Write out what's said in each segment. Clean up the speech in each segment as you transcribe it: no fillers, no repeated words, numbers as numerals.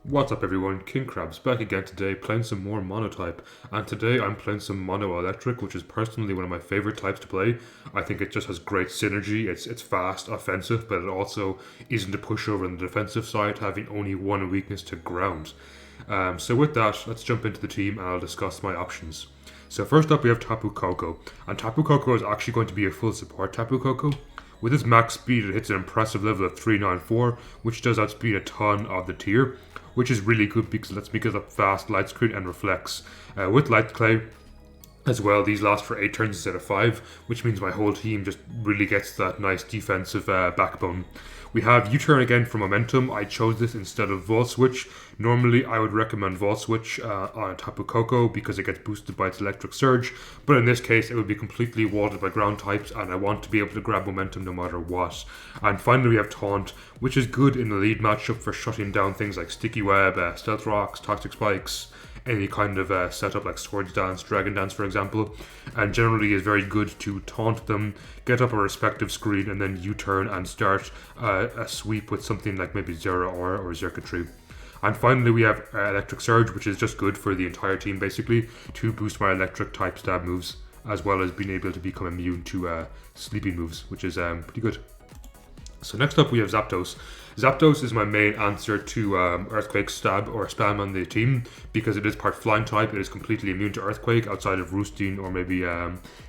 What's up everyone, King Krabs back again today playing some more Monotype, and today I'm playing some Mono Electric, which is personally one of my favourite types to play. I think it just has great synergy, it's fast, offensive, but it also isn't a pushover on the defensive side, having only one weakness to ground. So with that, let's jump into the team and I'll discuss my options. So first up we have Tapu Koko, and Tapu Koko is actually going to be a full support Tapu Koko. With its max speed, it hits an impressive level of 394, which does outspeed a ton of the tier, which is really good because it lets me get up fast, light screen, and reflects. With Light Clay as well, these last for 8 turns instead of 5, which means my whole team just really gets that nice defensive backbone. We have U-Turn again for momentum. I chose this instead of Volt Switch. Normally I would recommend Volt Switch on Tapu Koko because it gets boosted by its Electric Surge, but in this case it would be completely walled by ground types and I want to be able to grab momentum no matter what. And finally we have Taunt, which is good in the lead matchup for shutting down things like Sticky Web, Stealth Rocks, Toxic Spikes, any kind of setup like Swords Dance, Dragon Dance for example, and generally is very good to taunt them, get up a respective screen, and then U-turn and start a sweep with something like maybe Zeraora or Xurkitree. And finally we have Electric Surge, which is just good for the entire team basically, to boost my electric type stab moves, as well as being able to become immune to sleeping moves, which is pretty good. So next up we have Zapdos. Zapdos is my main answer to Earthquake Stab or Spam on the team because it is part Flying type. It is completely immune to Earthquake outside of Roosting or maybe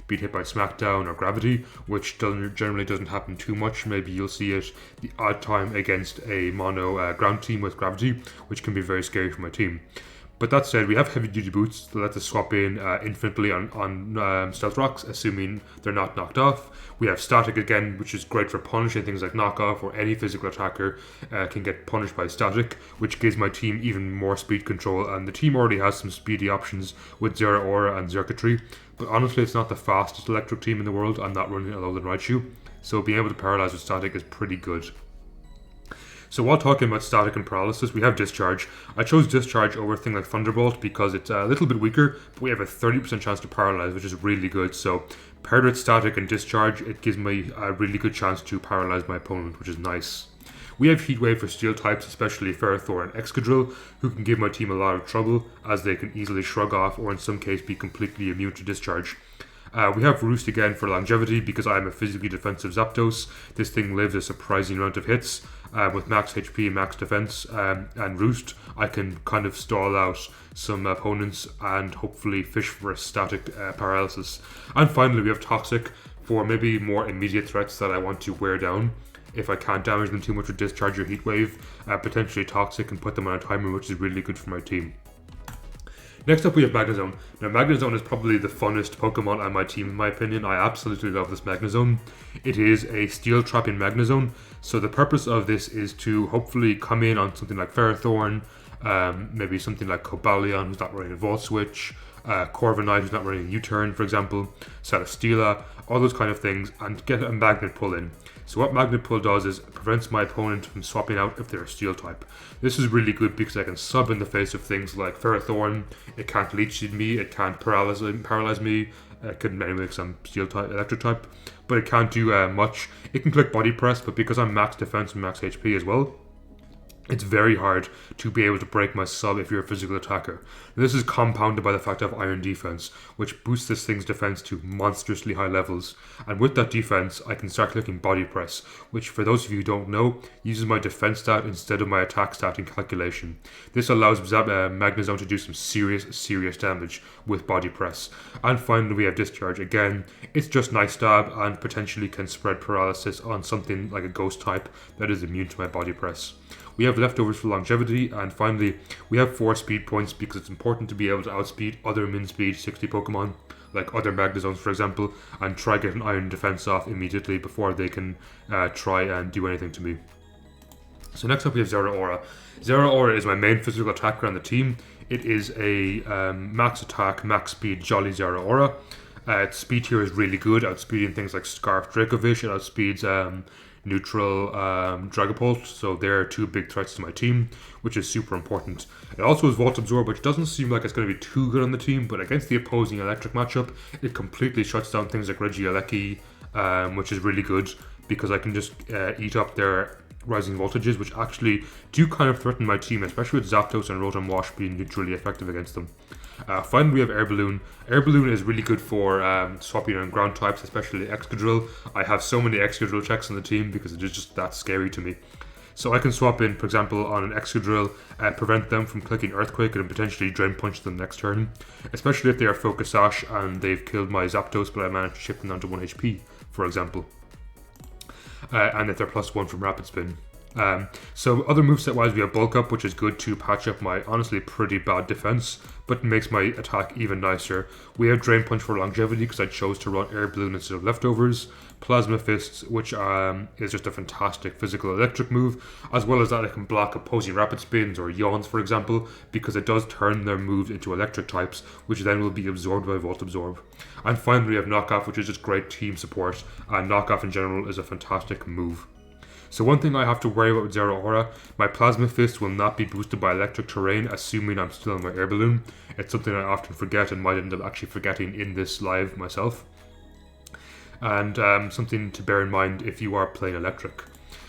being hit by Smackdown or Gravity, which generally doesn't happen too much. Maybe you'll see it the odd time against a mono ground team with Gravity, which can be very scary for my team. But that said, we have heavy duty boots that let us swap in infinitely on Stealth Rocks, assuming they're not knocked off. We have Static again, which is great for punishing things like knockoff, or any physical attacker can get punished by Static, which gives my team even more speed control. And the team already has some speedy options with Zeraora and Xurkitree, but honestly it's not the fastest electric team in the world. I'm not running Alolan Raichu, so being able to paralyze with Static is pretty good. So while talking about static and paralysis, we have Discharge. I chose Discharge over a thing like Thunderbolt because it's a little bit weaker, but we have a 30% chance to paralyze, which is really good. So paired with static and Discharge, it gives me a really good chance to paralyze my opponent, which is nice. We have Heat Wave for steel types, especially Ferrothor and Excadrill, who can give my team a lot of trouble as they can easily shrug off or in some case be completely immune to Discharge. We have Roost again for longevity because I am a physically defensive Zapdos. This thing lives a surprising amount of hits. With max HP and max defense and Roost, I can kind of stall out some opponents and hopefully fish for a static paralysis. And finally we have Toxic for maybe more immediate threats that I want to wear down. If I can't damage them too much with Discharge or Heat Wave, potentially Toxic and put them on a timer, which is really good for my team. Next up we have Magnezone. Now Magnezone is probably the funnest Pokemon on my team in my opinion. I absolutely love this Magnezone. It is a steel trapping Magnezone, so the purpose of this is to hopefully come in on something like Ferrothorn, maybe something like Cobalion who's not running a Volt Switch, Corviknight who's not running a U-turn for example, Celesteela, all those kind of things, and get a Magnet Pull in. So what Magnet Pull does is it prevents my opponent from swapping out if they're a steel type. This is really good because I can sub in the face of things like Ferrothorn. It can't leech seed me, it can't paralyze me, it can mimic some steel type, electric type, but it can't do much. It can click body press, but because I'm max defense and max HP as well, it's very hard to be able to break my sub if you're a physical attacker. This is compounded by the fact I have Iron Defense, which boosts this thing's defense to monstrously high levels. And with that defense, I can start clicking Body Press, which for those of you who don't know, uses my defense stat instead of my attack stat in calculation. This allows Magnezone to do some serious damage with Body Press. And finally we have Discharge. Again, it's just nice stab and potentially can spread paralysis on something like a Ghost type that is immune to my Body Press. We have leftovers for longevity, and finally we have 4 speed points because it's important to be able to outspeed other min speed 60 Pokemon, like other Magnezones for example, and try get an Iron Defense off immediately before they can try and do anything to me. So next up we have Zeraora. Zeraora is my main physical attacker on the team. It is a max attack, max speed Jolly Zeraora. Its speed here is really good, outspeeding things like Scarf Dracovish. It outspeeds neutral Dragapult, so they're 2 big threats to my team, which is super important. It also has Volt Absorb, which doesn't seem like it's going to be too good on the team, but against the opposing electric matchup, it completely shuts down things like Regieleki, which is really good because I can just eat up their rising voltages, which actually do kind of threaten my team, especially with Zapdos and Rotom Wash being neutrally effective against them. Finally, we have Air Balloon. Air Balloon is really good for swapping on ground types, especially Excadrill. I have so many Excadrill checks on the team because it is just that scary to me. So I can swap in, for example, on an Excadrill, prevent them from clicking Earthquake and potentially Drain Punch them next turn. Especially if they are Focus Sash and they've killed my Zapdos, but I managed to ship them down to 1 HP, for example. And if they're +1 from Rapid Spin. So other moveset wise, we have Bulk Up, which is good to patch up my honestly pretty bad defense, but makes my attack even nicer. We have Drain Punch for longevity because I chose to run Air Balloon instead of Leftovers. Plasma Fists, which is just a fantastic physical electric move, as well as that I can block opposing Rapid Spins or Yawns, for example, because it does turn their moves into electric types, which then will be absorbed by Volt Absorb. And finally, we have Knock Off, which is just great team support, and Knock Off in general is a fantastic move. So one thing I have to worry about with Zeraora, my Plasma Fist will not be boosted by electric terrain, assuming I'm still on my Air Balloon. It's something I often forget and might end up actually forgetting in this live myself. And something to bear in mind if you are playing electric.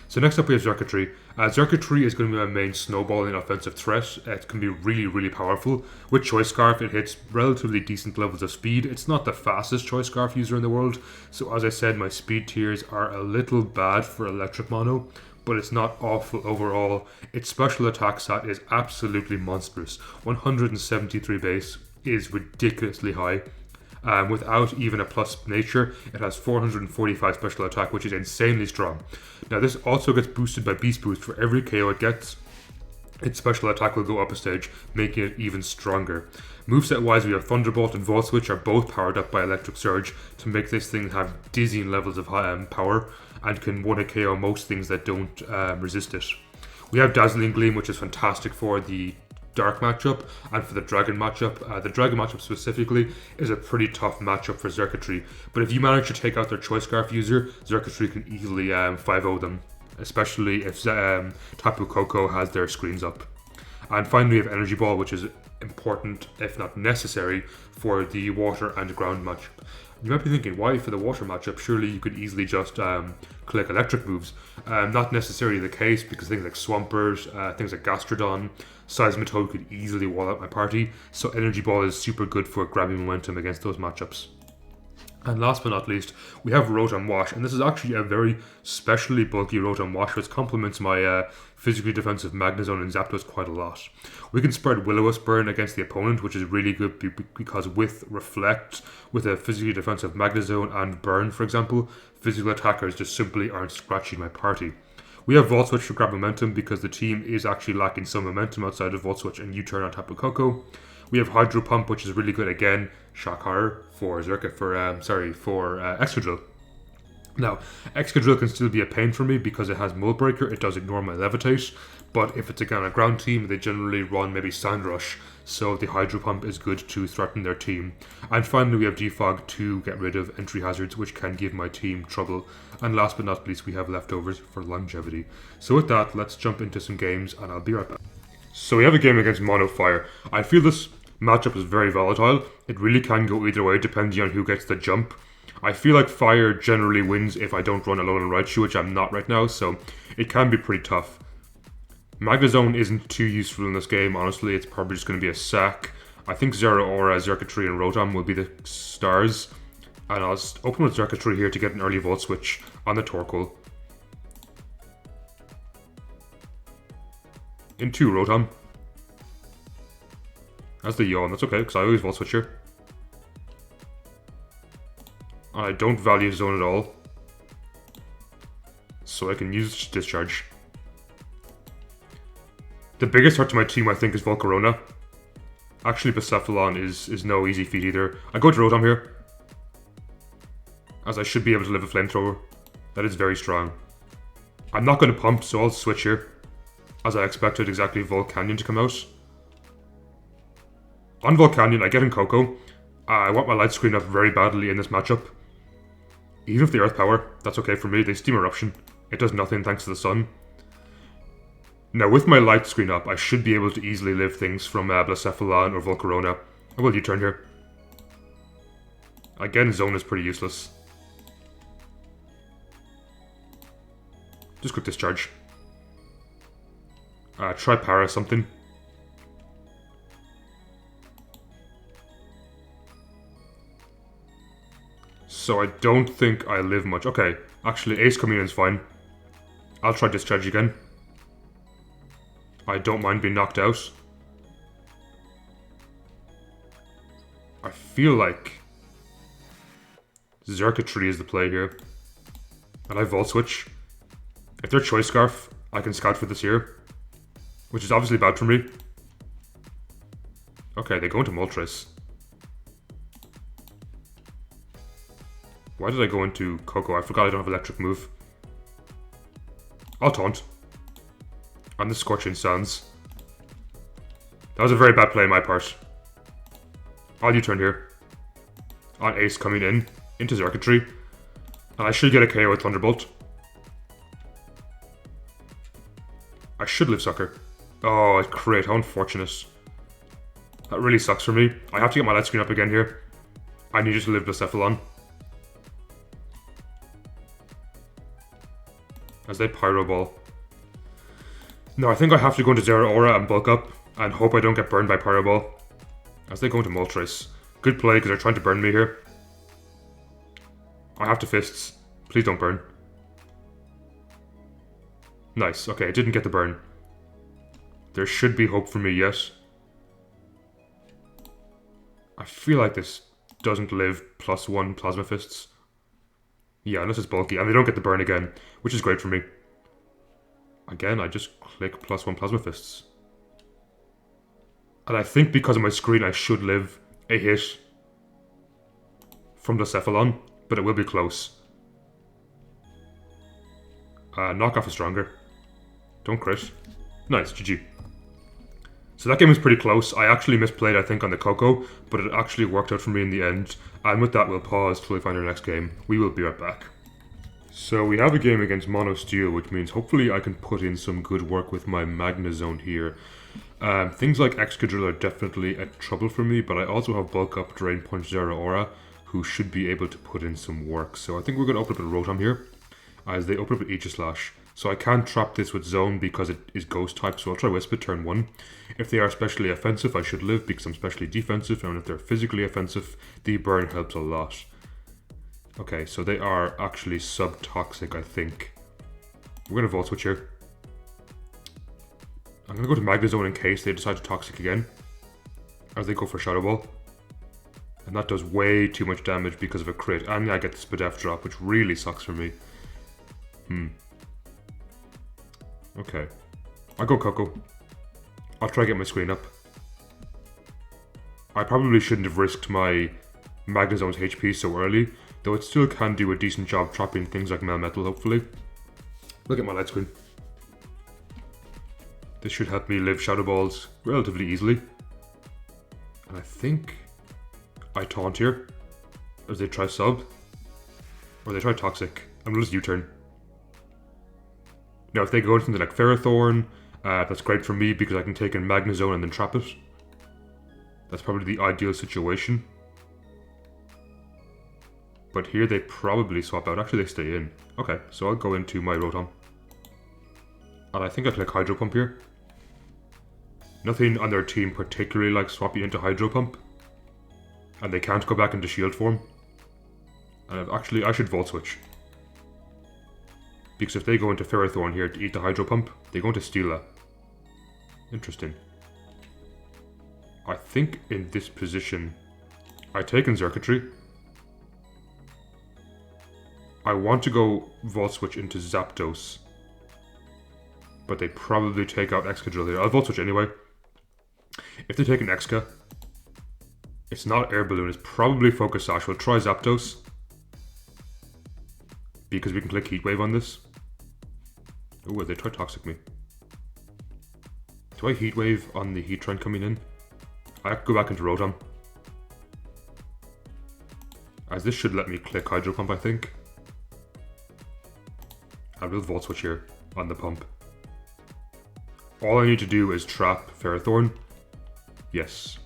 So next up we have Xurkitree. Xurkitree is going to be my main snowballing offensive threat. It can be really, really powerful. With Choice Scarf, it hits relatively decent levels of speed. It's not the fastest Choice Scarf user in the world, so as I said, my speed tiers are a little bad for electric mono, but it's not awful overall. Its special attack stat is absolutely monstrous. 173 base is ridiculously high. Without even a plus nature, it has 445 special attack, which is insanely strong. Now this also gets boosted by Beast Boost. For every KO it gets, its special attack will go up a stage, making it even stronger. Moveset wise, we have Thunderbolt and Volt Switch are both powered up by Electric Surge to make this thing have dizzying levels of power and can 1-hit KO most things that don't resist it. We have Dazzling Gleam, which is fantastic for the Dark matchup and for the Dragon matchup. The Dragon matchup specifically is a pretty tough matchup for Xurkitree, but if you manage to take out their Choice Scarf user, Xurkitree can easily 5-0 them, especially if Tapu Koko has their screens up. And finally we have Energy Ball, which is important, if not necessary, for the Water and Ground matchup. You might be thinking, why for the Water matchup? Surely you could easily just click electric moves. Not necessarily the case, because things like Swampert, things like Gastrodon, Seismitoad could easily wall out my party, so Energy Ball is super good for grabbing momentum against those matchups. And last but not least, we have Rotom Wash, and this is actually a very specially bulky Rotom Wash, which complements my physically defensive Magnezone and Zapdos quite a lot. We can spread Will-O-Wisp Burn against the opponent, which is really good because with Reflect, with a physically defensive Magnezone and Burn, for example, physical attackers just simply aren't scratching my party. We have Volt Switch to grab momentum because the team is actually lacking some momentum outside of Volt Switch and U-Turn on Tapu Koko. We have Hydro Pump, which is really good again, shock horror for Excadrill. Now, Excadrill can still be a pain for me because it has Mold Breaker, it does ignore my Levitate, but if it's again a ground team, they generally run maybe Sand Rush, so the Hydro Pump is good to threaten their team. And finally we have Defog to get rid of entry hazards, which can give my team trouble. And last but not least, we have Leftovers for longevity. So with that, let's jump into some games and I'll be right back. So we have a game against Mono Fire. I feel this matchup is very volatile. It really can go either way depending on who gets the jump. I feel like Fire generally wins if I don't run Alone and Raichu, which I'm not right now, so it can be pretty tough. Magnezone isn't too useful in this game, honestly. It's probably just going to be a sack. I think Zeraora, Xurkitree and Rotom will be the stars. And I'll open with Xurkitree here to get an early Volt Switch on the Torkoal. Into Rotom. That's the Yawn, that's okay, because I always Volt Switch here. I don't value Zone at all, so I can use Discharge. The biggest threat to my team, I think, is Volcarona. Actually, Blacephalon is no easy feat either. I go to Rotom here, as I should be able to live a Flamethrower. That is very strong. I'm not going to pump, so I'll switch here, as I expected exactly Volcanion to come out. On Volcanion, I get in Koko. I want my Light Screen up very badly in this matchup. Even if they Earth Power, that's okay for me. They Steam Eruption. It does nothing thanks to the Sun. Now with my Light Screen up, I should be able to easily live things from Blacephalon or Volcarona. I will U-turn here. Again, Zone is pretty useless. Just quick Discharge. Try para something. So I don't think I live much. Okay, actually Ace coming in is fine. I'll try Discharge again. I don't mind being knocked out. I feel like Xurkitree is the play here. And I Volt Switch. If they're Choice Scarf, I can Scout for this here. Which is obviously bad for me. Okay, they go into Moltres. Why did I go into Coco? I forgot I don't have Electric move. I'll Taunt. On the Scorching Sands. That was a very bad play on my part. I'll U-turn here. On Ace coming in, into Xurkitree. And I should get a KO with Thunderbolt. I should live Sucker. Oh, it's crit. How unfortunate. That really sucks for me. I have to get my light screen up again here. I need to live Blacephalon. As they Pyro Ball. No, I think I have to go into Zeraora and bulk up and hope I don't get burned by Pyro Ball. As they go into Moltres. Good play because they're trying to burn me here. I have to Fists. Please don't burn. Nice. Okay, I didn't get the burn. There should be hope for me, yes. I feel like this doesn't live +1 Plasma Fists. Yeah, unless it's bulky. And they don't get the burn again, which is great for me. Again, I just click +1 Plasma Fists. And I think because of my screen, I should live a hit from the Cephalon, but it will be close. Knockoff is stronger. Don't crit. Nice, GG. So that game was pretty close. I actually misplayed, I think, on the Coco, but it actually worked out for me in the end. And with that, we'll pause till we find our next game. We will be right back. So we have a game against Mono Steel, which means hopefully I can put in some good work with my Magnezone here. Things like Excadrill are definitely a trouble for me, but I also have Bulk Up, Drain Punch, Zeraora, who should be able to put in some work. So I think we're going to open up with Rotom here, as they open up with Aegislash. So I can't trap this with Zone because it is Ghost type, so I'll try Whisper turn 1. If they are specially offensive, I should live because I'm specially defensive, and if they're physically offensive, the burn helps a lot. Okay, so they are actually sub-toxic, I think. We're going to Volt Switch here. I'm going to go to Magnezone in case they decide to Toxic again, as they go for Shadow Ball. And that does way too much damage because of a crit, and I get the Spadef drop, which really sucks for me. Okay. I'll go Coco. I'll try to get my screen up. I probably shouldn't have risked my Magnezone's HP so early, though it still can do a decent job trapping things like Melmetal, hopefully. Look at my light screen. This should help me live Shadow Balls relatively easily. And I think I Taunt here, as they try Sub, or they try Toxic. I'm going to just U-turn. Now, if they go into something like Ferrothorn, that's great for me because I can take in Magnezone and then trap it. That's probably the ideal situation. But here they probably swap out. Actually, they stay in. Okay, so I'll go into my Rotom. And I think I click Hydro Pump here. Nothing on their team particularly likes swapping into Hydro Pump. And they can't go back into Shield form. And actually, I should Volt Switch. Because if they go into Ferrothorn here to eat the Hydro Pump, they go into Steela. Interesting. I think in this position, I take in Xurkitree. I want to go Volt Switch into Zapdos. But they probably take out Excadrill here. I'll Volt Switch anyway. If they take an Exca, it's not Air Balloon, it's probably Focus Sash. We'll try Zapdos. Because we can click Heat Wave on this. Oh, they try Toxic me. Do I Heat Wave on the Heat Trend coming in? I have to go back into Rotom. As this should let me click Hydro Pump, I think. I will Volt Switch here on the pump. All I need to do is trap Ferrothorn. Yes.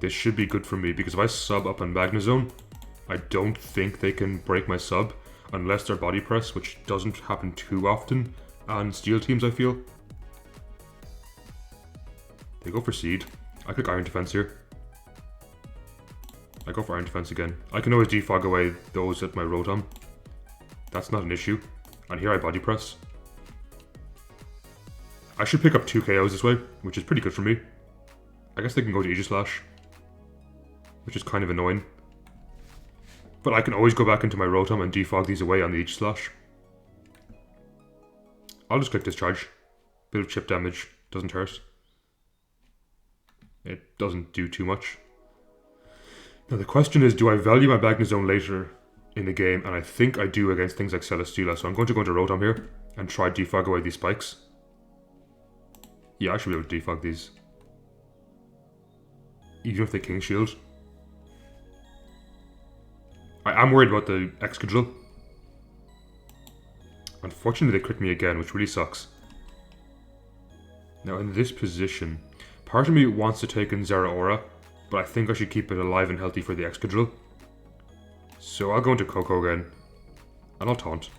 This should be good for me because if I sub up on Magnezone, I don't think they can break my sub unless they're Body Press, which doesn't happen too often on Steel teams, I feel. They go for Seed. I click Iron Defense here. I go for Iron Defense again. I can always defog away those at my Rotom. That's not an issue. And here I Body Press. I should pick up 2 KOs this way, which is pretty good for me. I guess they can go to Aegislash, which is kind of annoying. But I can always go back into my Rotom and defog these away on the Aegislash. I'll just click Discharge. Bit of chip damage, doesn't hurt. It doesn't do too much. Now the question is, do I value my Magnezone later in the game? And I think I do against things like Celesteela, so I'm going to go into Rotom here and try defog away these spikes. Yeah, I should be able to defog these. Even if they King Shield. I am worried about the Excadrill. Unfortunately they crit me again, which really sucks. Now in this position, part of me wants to take in Zeraora, but I think I should keep it alive and healthy for the Excadrill. So I'll go into Coco again, and I'll Taunt.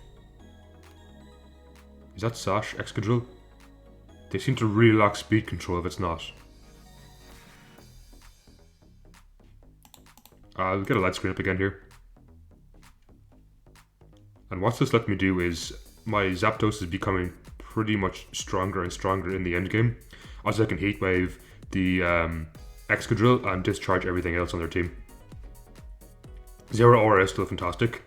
Is that Sash, Excadrill? They seem to really lack speed control if it's not. I'll get a light screen up again here. And what this let me do is, my Zapdos is becoming pretty much stronger and stronger in the endgame, as I can Heat Wave the Excadrill and discharge everything else on their team. Zeraora is still fantastic,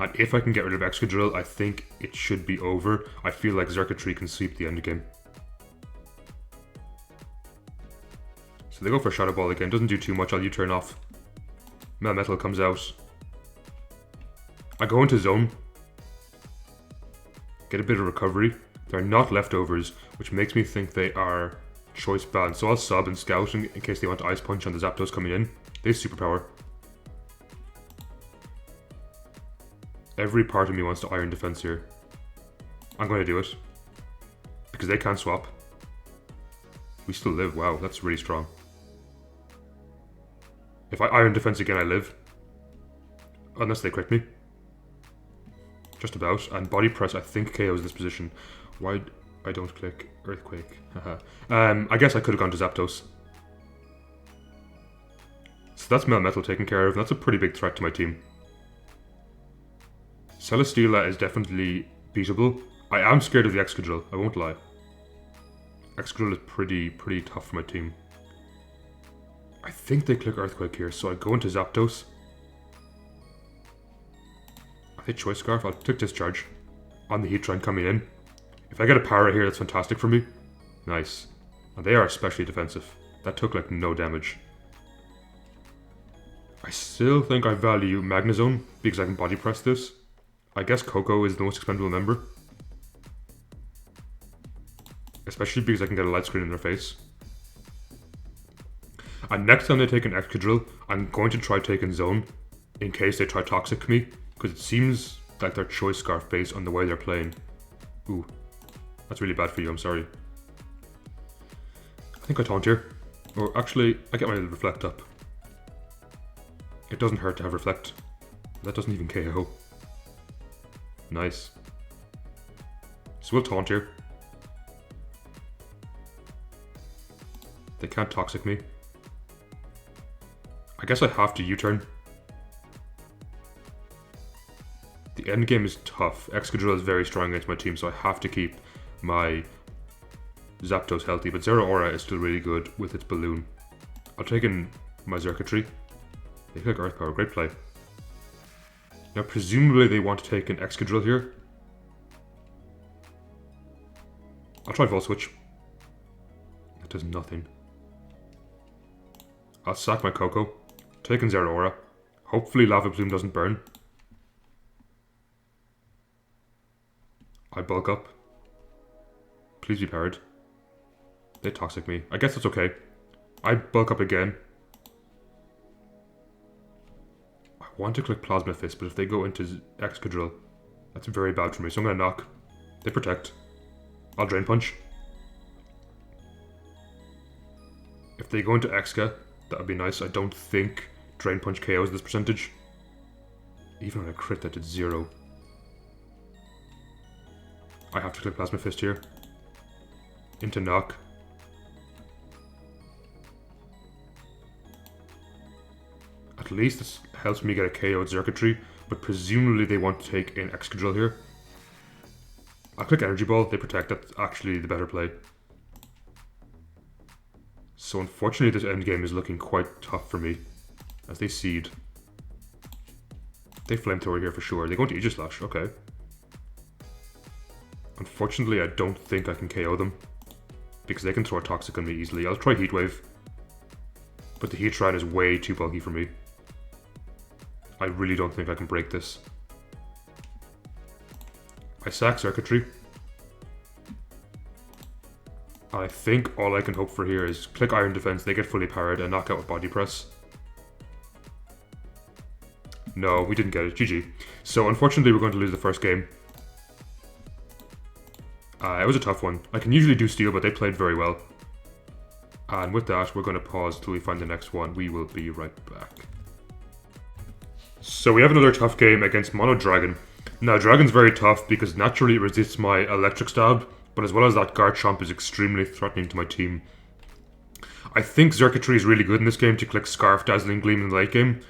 and if I can get rid of Excadrill, I think it should be over. I feel like Xurkitree can sweep the endgame. So they go for Shadow Ball again, doesn't do too much, I'll U-turn off. Melmetal comes out. I go into Zone. Get a bit of recovery. They're not leftovers, which makes me think they are choice band. So I'll sub and Scout in case they want to Ice Punch on the Zapdos coming in. They have Superpower. Every part of me wants to Iron Defense here. I'm going to do it. Because they can't swap. We still live. Wow, that's really strong. If I Iron Defense again, I live. Unless they crit me. Just about. And Body Press, I think KOs this position. Why I don't click Earthquake? I guess I could have gone to Zapdos. So that's Melmetal taken care of. That's a pretty big threat to my team. Celesteela is definitely beatable. I am scared of the Excadrill, I won't lie. Excadrill is pretty tough for my team. I think they click Earthquake here, so I go into Zapdos. I think Choice Scarf, I'll click Discharge on the Heatran coming in. If I get a Para here, that's fantastic for me. Nice. And they are especially defensive. That took like no damage. I still think I value Magnezone because I can Body Press this. I guess Coco is the most expendable member. Especially because I can get a light screen in their face. And next time they take an Excadrill, I'm going to try taking Zone in case they try Toxic me, because it seems like they're Choice Scarf based on the way they're playing. Ooh, that's really bad for you, I'm sorry. I think I Taunt here. Or actually, I get my Reflect up. It doesn't hurt to have Reflect. That doesn't even KO. Nice. So we'll Taunt here. They can't Toxic me. I guess I have to U-turn. The endgame is tough. Excadrill is very strong against my team, so I have to keep my Zapdos healthy. But Zeraora is still really good with its Balloon. I'll take in my Xurkitree. They click Earth Power, great play. Now presumably they want to take an Excadrill here. I'll try Volt Switch. That does nothing. I'll sack my Coco. Taking Zeraora. Hopefully Lava Plume doesn't burn. I bulk up. Please be parried. They Toxic me. I guess that's okay. I bulk up again. I want to click Plasma Fist, but if they go into Excadrill, that's very bad for me. So I'm going to knock. They protect. I'll Drain Punch. If they go into Exca, that would be nice. I don't think Drain Punch KOs this percentage. Even on a crit that did 0. I have to click Plasma Fist here. Into Knock. At least this helps me get a KO with Circuitry, but presumably they want to take an Excadrill here. I'll click Energy Ball, they protect, that's actually the better play. So unfortunately this endgame is looking quite tough for me, as they Seed. They Flamethrower here for sure, they go into Aegislash, okay. Unfortunately I don't think I can KO them, because they can throw a Toxic on me easily. I'll try Heat Wave, but the Heatran is way too bulky for me. I really don't think I can break this. I sack Circuitry. I think all I can hope for here is click Iron Defense, they get fully powered, and knock out with Body Press. No, we didn't get it. GG. So unfortunately we're going to lose the first game. It was a tough one. I can usually do Steel, but they played very well. And with that, we're going to pause till we find the next one. We will be right back. So we have another tough game against Mono Dragon. Now, Dragon's very tough because naturally it resists my Electric Stab, but as well as that, Garchomp is extremely threatening to my team. I think Xurkitree is really good in this game to click Scarf, Dazzling Gleam in the late game.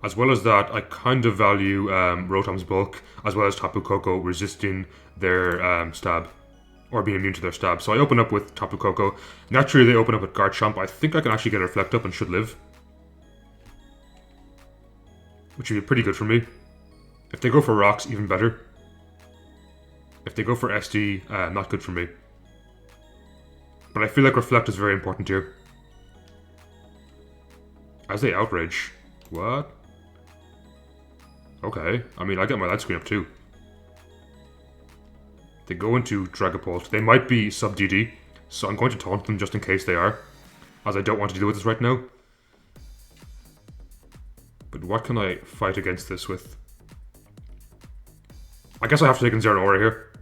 As well as that, I kind of value Rotom's Bulk, as well as Tapu Koko resisting their stab, or being immune to their stab. So I open up with Tapu Koko. Naturally, they open up with Garchomp. I think I can actually get a Reflect Up and should live, which would be pretty good for me. If they go for Rocks, even better. If they go for SD, not good for me. But I feel like Reflect is very important here. As they Outrage. What? Okay, I mean, I get my light screen up too. They go into Dragapult. They might be sub-DD, so I'm going to taunt them just in case they are, as I don't want to deal with this right now. But what can I fight against this with? I guess I have to take in Zeraora here.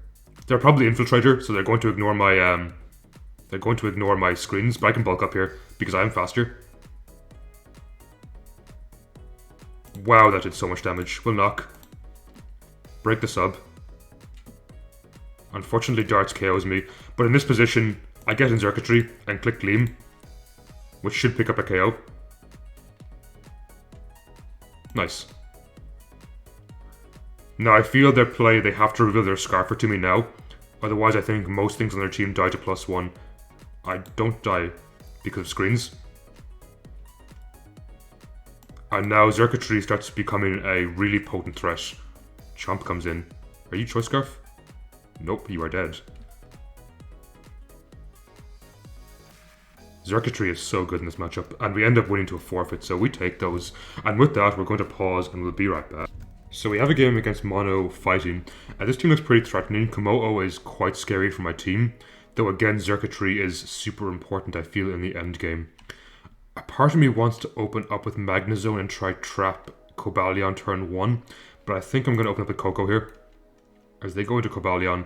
They're probably Infiltrator, so they're going to ignore my screens, but I can bulk up here because I am faster. Wow, that did so much damage. Will knock. Break the sub. Unfortunately, Darts KOs me, but in this position, I get in Xurkitree and click Gleam, which should pick up a KO. Nice. Now, I feel their play, they have to reveal their Scarfer to me now, otherwise I think most things on their team die to +1. I don't die because of screens. And now Xurkitree starts becoming a really potent threat. Chomp comes in. Are you Choice Scarf? Nope, you are dead. Xurkitree is so good in this matchup, and we end up winning to a forfeit, so we take those. And with that, we're going to pause, and we'll be right back. So we have a game against Mono fighting. This team looks pretty threatening. Komodo is quite scary for my team, though again, Xurkitree is super important, I feel, in the end game. A part of me wants to open up with Magnezone and try trap Cobalion turn 1, but I think I'm going to open up with Koko here. As they go into Cobalion,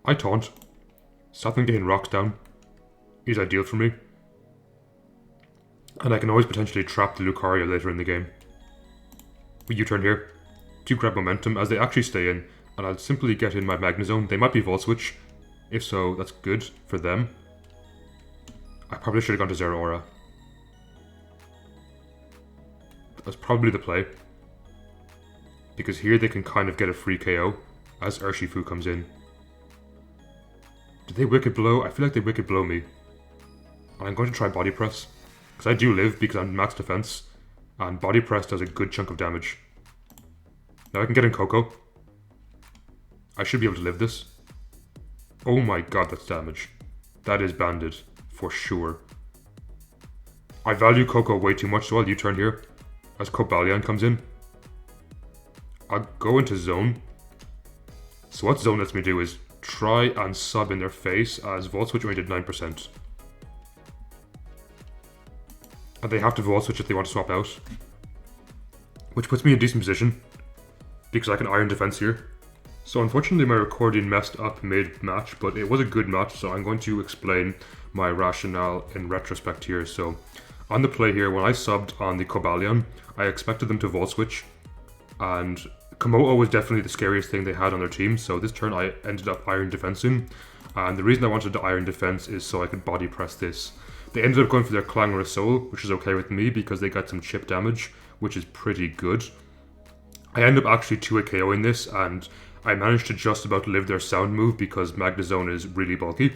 I taunt. Stop them getting rocks down is ideal for me. And I can always potentially trap the Lucario later in the game. We U-turn here to grab momentum as they actually stay in, and I'll simply get in my Magnezone. They might be Volt Switch. If so, that's good for them. I probably should have gone to Zeraora. That's probably the play. Because here they can kind of get a free KO as Urshifu comes in. Did they Wicked Blow? I feel like they Wicked Blow me. And I'm going to try Body Press. Because I do live because I'm max defense. And Body Press does a good chunk of damage. Now I can get in Koko. I should be able to live this. Oh my god, that's damage. That is banded. For sure. I value Koko way too much, so I'll U-turn here. As Cobalion comes in. I'll go into Zone. So what Zone lets me do is try and sub in their face as Volt Switch only did 9%. And they have to Volt Switch if they want to swap out. Which puts me in a decent position. Because I can Iron Defense here. So unfortunately my recording messed up mid-match, but it was a good match, so I'm going to explain my rationale in retrospect here. So on the play here, when I subbed on the Cobalion, I expected them to Volt Switch. And Komodo was definitely the scariest thing they had on their team, so this turn I ended up Iron Defensing. And the reason I wanted to Iron Defense is so I could Body Press this. They ended up going for their Clangorous Soul, which is okay with me because they got some chip damage, which is pretty good. I end up actually 2-hit KOing this, and I managed to just about live their sound move because Magnezone is really bulky.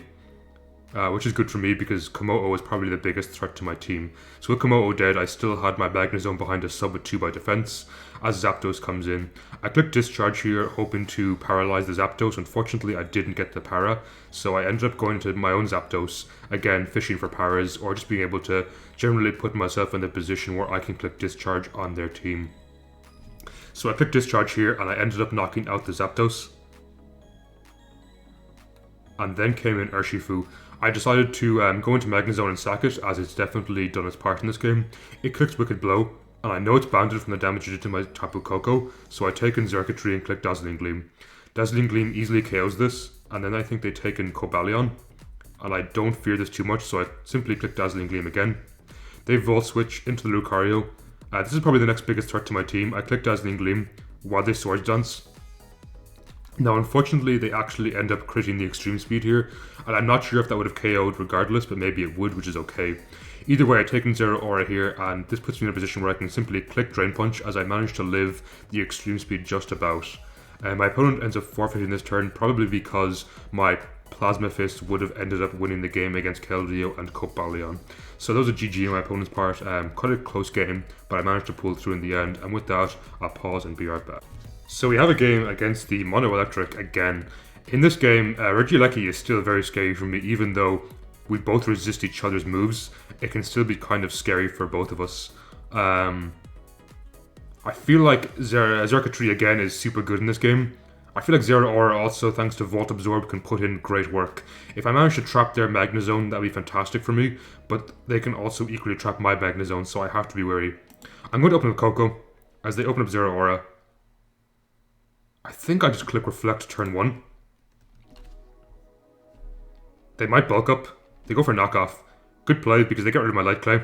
Which is good for me because Komodo is probably the biggest threat to my team. So with Komodo dead, I still had my Magnezone behind a sub with 2 by defense. As Zapdos comes in, I click Discharge here, hoping to paralyze the Zapdos. Unfortunately, I didn't get the para, so I ended up going to my own Zapdos, again fishing for paras, or just being able to generally put myself in the position where I can click Discharge on their team. So I clicked Discharge here, and I ended up knocking out the Zapdos. And then came in Urshifu. I decided to go into Magnezone and sack it, as it's definitely done its part in this game. It clicks Wicked Blow, and I know it's bounded from the damage it did to my Tapu Koko, so I take in Xurkitree and click Dazzling Gleam. Dazzling Gleam easily KOs this, and then I think they take in Cobalion, and I don't fear this too much, so I simply click Dazzling Gleam again. They Volt Switch into the Lucario. This is probably the next biggest threat to my team. I click Dazzling Gleam while they Swords Dance. Now, unfortunately, they actually end up critting the Extreme Speed here, and I'm not sure if that would have KO'd regardless, but maybe it would, which is okay. Either way, I take in Zero Aura here, and this puts me in a position where I can simply click Drain Punch as I manage to live the Extreme Speed just about. My opponent ends up forfeiting this turn, probably because my Plasma Fist would have ended up winning the game against Keldeo and Cobalion. So that was a GG on my opponent's part. Quite a close game, but I managed to pull through in the end, and with that, I'll pause and be right back. So we have a game against the Mono Electric again. In this game, Regieleki is still very scary for me, even though we both resist each other's moves. It can still be kind of scary for both of us. I feel like Xurkitree again is super good in this game. I feel like Zero Aura also, thanks to Volt Absorb, can put in great work. If I manage to trap their Magnezone, that would be fantastic for me, but they can also equally trap my Magnezone, so I have to be wary. I'm going to open up Koko. As they open up Zero Aura, I think I just click Reflect turn 1. They might bulk up. They go for knockoff. Good play because they get rid of my Light Clay.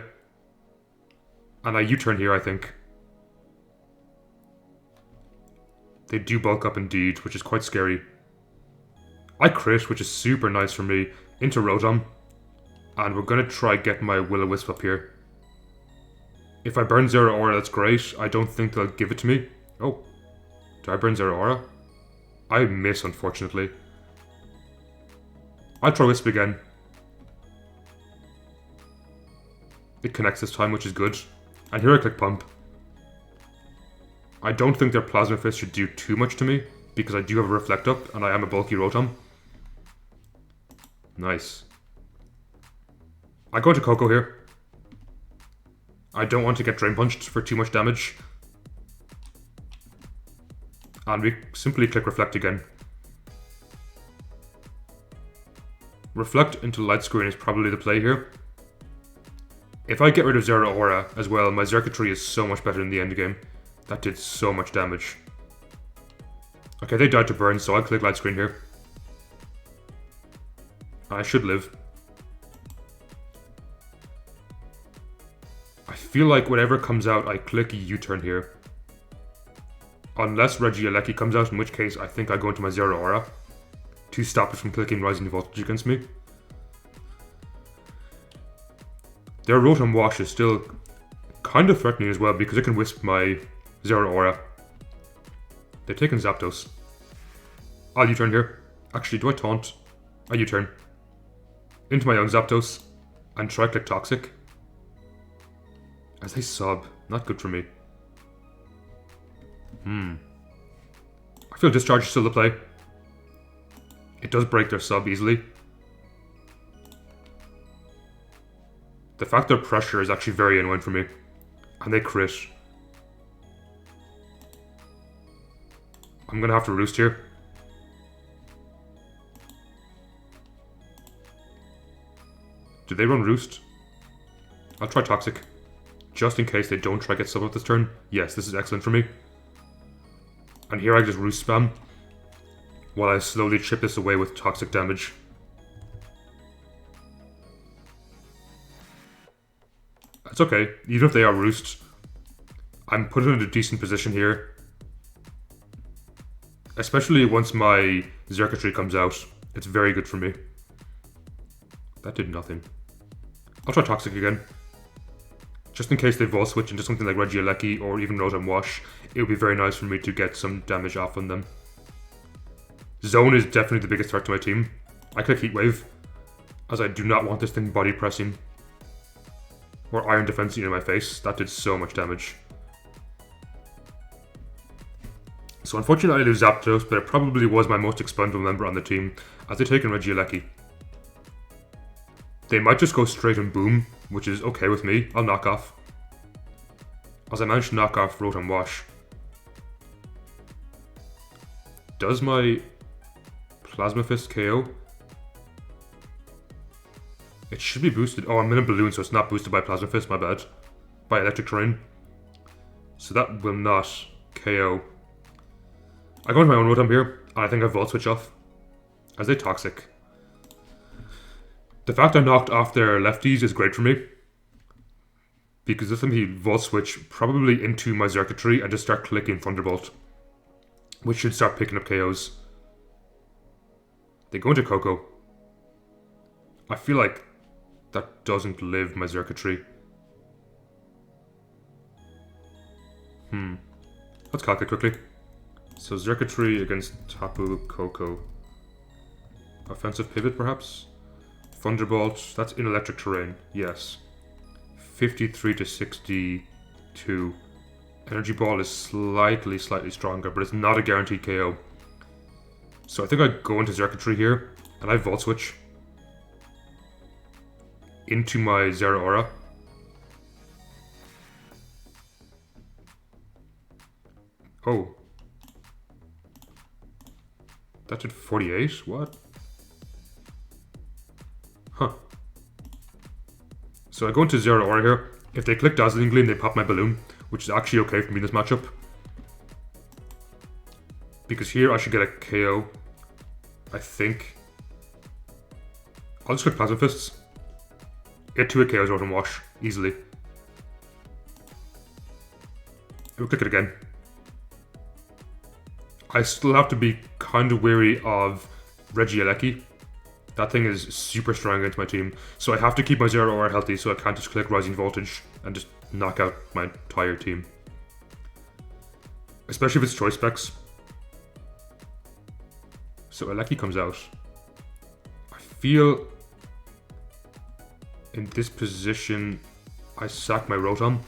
And I U-turn here, I think. They do bulk up indeed, which is quite scary. I crit, which is super nice for me, into Rotom. And we're going to try get my Will-O-Wisp up here. If I burn Zero Aura, that's great. I don't think they'll give it to me. Oh. Do I burn Zero Aura? I miss, unfortunately. I'll try Wisp again. It connects this time, which is good. And here I click Pump. I don't think their Plasma Fist should do too much to me, because I do have a Reflect up, and I am a bulky Rotom. Nice. I go to Koko here. I don't want to get Drain Punched for too much damage. And we simply click Reflect again. Reflect into Light Screen is probably the play here. If I get rid of Zero Aura as well, my Xurkitree is so much better in the end game. That did so much damage. Okay, they died to burn, so I'll click Light Screen here. I should live. I feel like whatever comes out, I click U-turn here. Unless Regieleki comes out, in which case I think I go into my Zero Aura to stop it from clicking Rising Voltage against me. Their Rotom Wash is still kind of threatening as well because it can Wisp my Zero Aura. They've taken Zapdos. I'll U-turn here. Actually, do I taunt? I U-turn. Into my own Zapdos and try click Toxic. As they sub. Not good for me. I feel Discharge is still the play. It does break their sub easily. The fact their pressure is actually very annoying for me. And they crit. I'm gonna have to Roost here. Do they run Roost? I'll try Toxic. Just in case they don't try get sub up this turn. Yes, this is excellent for me. And here I just Roost spam. While I slowly chip this away with Toxic damage. That's okay. Even if they are Roost, I'm put in a decent position here. Especially once my Xurkitree comes out. It's very good for me. That did nothing. I'll try Toxic again. Just in case they Volt Switch into something like Regieleki or even Rotom Wash, it would be very nice for me to get some damage off on them. Zone is definitely the biggest threat to my team. I click Heat Wave, as I do not want this thing body pressing or Iron Defensing in my face. That did so much damage. So unfortunately I lose Zapdos, but it probably was my most expendable member on the team, as they take in Regieleki. They might just go straight and Boom, which is okay with me. I'll knock off, as I managed to knock off Rotom Wash. Does my Plasma Fist KO? It should be boosted. Oh, I'm in a balloon, so it's not boosted by Plasma Fist, my bad. By Electric Terrain. So that will not KO. I go into my own Rotom here, and I think I Volt Switch off, as they Toxic. The fact I knocked off their lefties is great for me, because this time he Volt Switch probably into my Circuitry and just start clicking Thunderbolt, which should start picking up KOs. They go into Coco. I feel like that doesn't live my Circuitry. Let's calculate quickly. So Circuitry against Tapu Coco. Offensive Pivot perhaps? Thunderbolt, that's in Electric Terrain, yes. 53 to 62. Energy Ball is slightly stronger, but it's not a guaranteed KO. So I think I go into Circuitry here, and I Volt Switch into my Zeraora. Oh. That did 48? What? Huh. So I go into Zeraora here. If they click Dazzling Gleam, they pop my Balloon, which is actually okay for me in this matchup, because here I should get a KO, I think. I'll just click Plasma Fists. Get 2 KOs Rotom Wash, easily. I will click it again. I still have to be kind of wary of Regieleki. That thing is super strong against my team, so I have to keep my Zeraora healthy, so I can't just click Rising Voltage and just knock out my entire team. Especially if it's choice specs. So Eleki comes out. I feel in this position I sack my Rotom.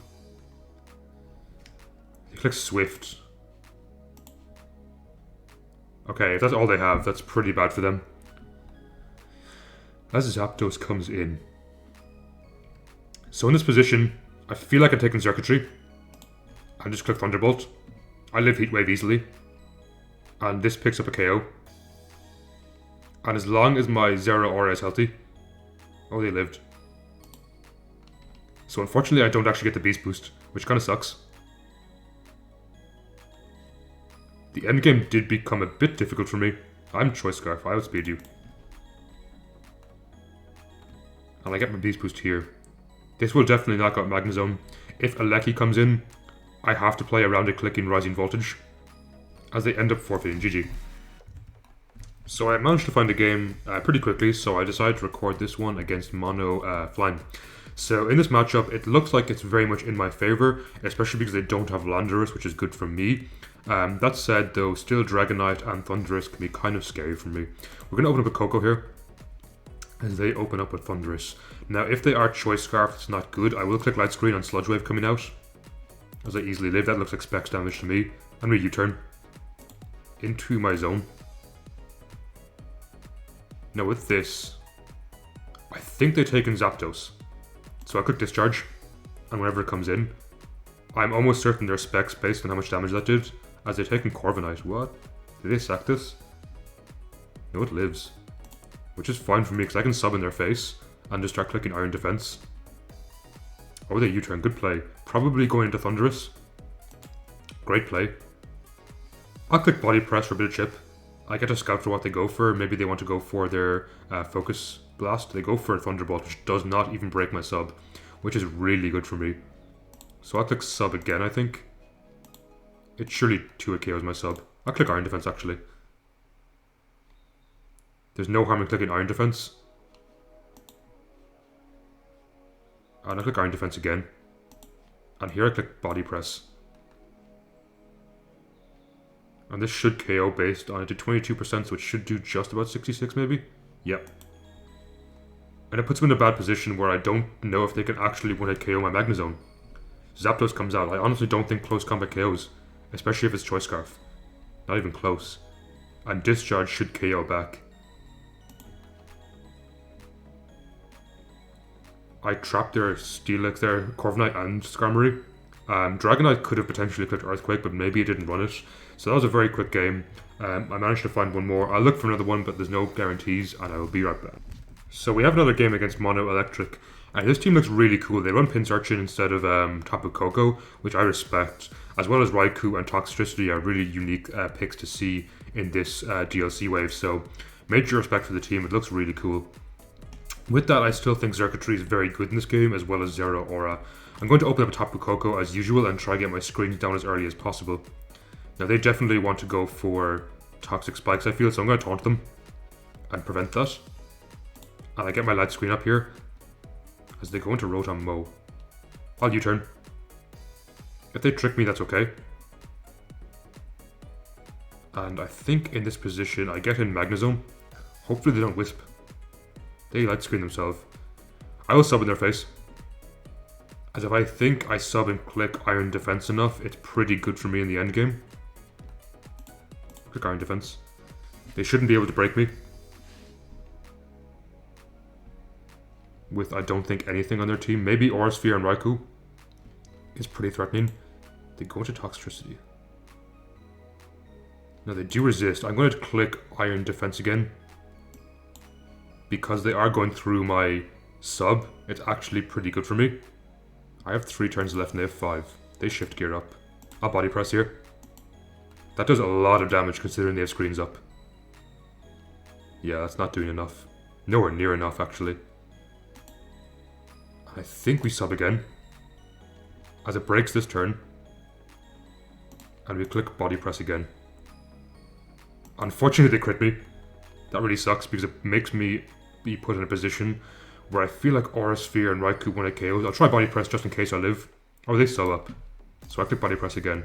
He clicks Swift. Okay, if that's all they have, that's pretty bad for them. As Zapdos comes in. So in this position, I feel like I'm taking Circuitry. And just click Thunderbolt. I live Heat Wave easily. And this picks up a KO. And as long as my Zeraora is healthy... Oh, they lived. So unfortunately I don't actually get the Beast Boost, which kind of sucks. The endgame did become a bit difficult for me. I'm Choice Scarf, I outspeed you. And I get my Beast Boost here. This will definitely knock out Magnezone. If Eleki comes in, I have to play around it clicking Rising Voltage, as they end up forfeiting. GG. So I managed to find a game pretty quickly, so I decided to record this one against Mono Flying. So in this matchup, it looks like it's very much in my favour, especially because they don't have Landorus, which is good for me. That said, though, still Dragonite and Thundurus can be kind of scary for me. We're going to open up a Coco here, as they open up with Thundurus. Now, if they are Choice Scarf, it's not good. I will click Light Screen on Sludge Wave coming out, as I easily live. That looks like Specs damage to me. And we U-turn into my zone. Now with this, I think they take in Zapdos. So I click Discharge, and whenever it comes in, I'm almost certain they're Specs based on how much damage that did, as they take in Corviknight. What? Did they sack this? No, it lives. Which is fine for me, because I can sub in their face, and just start clicking Iron Defense. Oh, they U-turn. Good play. Probably going into Thundurus. Great play. I'll click Body Press for a bit of chip. I get to scout for what they go for. Maybe they want to go for their Focus Blast. They go for a Thunderbolt, which does not even break my sub, which is really good for me. So I'll click Sub again, I think. It surely 2 KOs my sub. I'll click Iron Defense, actually. There's no harm in clicking Iron Defense. And I click Iron Defense again. And here I click Body Press. And this should KO based on it to 22%, so it should do just about 66 maybe? Yep. And it puts them in a bad position where I don't know if they can actually one-hit KO my Magnezone. Zapdos comes out. I honestly don't think close combat KOs, especially if it's Choice Scarf. Not even close. And Discharge should KO back. I trapped their Steelix there, Corviknight and Skarmory. Dragonite could have potentially clicked Earthquake, but maybe it didn't run it. So that was a very quick game. I managed to find one more. I'll look for another one, but there's no guarantees, and I will be right back. So we have another game against Mono Electric. And this team looks really cool. They run Pinsarchin instead of Tapu Koko, which I respect. As well as Raikou and Toxtricity are really unique picks to see in this DLC wave. So major respect for the team. It looks really cool. With that, I still think Xurkitree is very good in this game, as well as Zeraora. I'm going to open up a Tapu Koko as usual and try to get my screens down as early as possible. Now they definitely want to go for Toxic Spikes, I feel, so I'm going to taunt them and prevent that. And I get my light screen up here as they go into Rotom Mow. I'll U-turn. If they trick me, that's okay. And I think in this position, I get in Magnezone. Hopefully they don't Wisp. They light screen themselves. I will sub in their face. As if I think I sub and click Iron Defense enough, it's pretty good for me in the end game. Click Iron Defense. They shouldn't be able to break me. With, I don't think, anything on their team. Maybe Aura Sphere and Raikou is pretty threatening. They go into Toxtricity. No, they do resist. I'm going to click Iron Defense again. Because they are going through my sub, it's actually pretty good for me. I have 3 turns left and they have 5. They shift gear up. I'll Body Press here. That does a lot of damage considering they have screens up. Yeah, that's not doing enough. Nowhere near enough, actually. I think we sub again. As it breaks this turn. And we click Body Press again. Unfortunately, they crit me. That really sucks because it makes me be put in a position where I feel like Aura Sphere and Raikou when it KOs. I'll try Body Press just in case I live. Oh, they sub up. So I click Body Press again.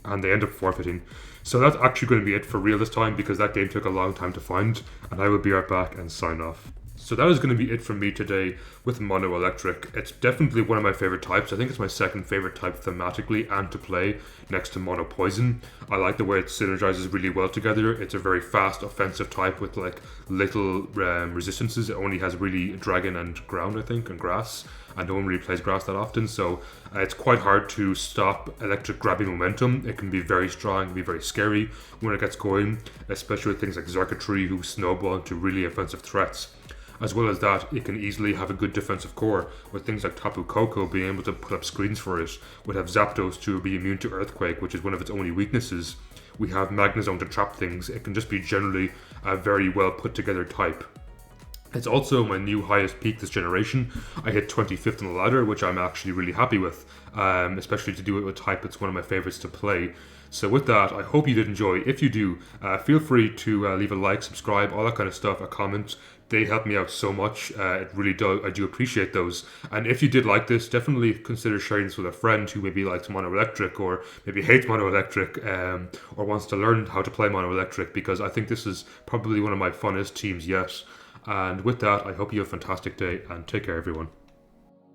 And they end up forfeiting. So that's actually going to be it for real this time because that game took a long time to find. And I will be right back and sign off. So that is going to be it from me today with Mono Electric. It's definitely one of my favorite types. I think it's my second favorite type thematically and to play next to Mono Poison. I like the way it synergizes really well together. It's a very fast offensive type with like little resistances. It only has really Dragon and Ground, I think, and Grass. And no one really plays Grass that often, so it's quite hard to stop Electric grabbing momentum. It can be very strong, it can be very scary when it gets going, especially with things like Xurkitree who snowball into really offensive threats. As well as that, it can easily have a good defensive core, with things like Tapu Koko being able to put up screens for it. We'd have Zapdos to be immune to Earthquake, which is one of its only weaknesses. We have Magnezone to trap things. It can just be generally a very well put together type. It's also my new highest peak this generation. I hit 25th on the ladder, which I'm actually really happy with, especially to do it with type. It's one of my favorites to play. So with that, I hope you did enjoy. If you do, feel free to leave a like, subscribe, all that kind of stuff, a comment. They help me out so much. It really does. I do appreciate those. And if you did like this, definitely consider sharing this with a friend who maybe likes Mono Electric or maybe hates Mono Electric or wants to learn how to play Mono Electric, because I think this is probably one of my funnest teams yet. And with that, I hope you have a fantastic day and take care, everyone.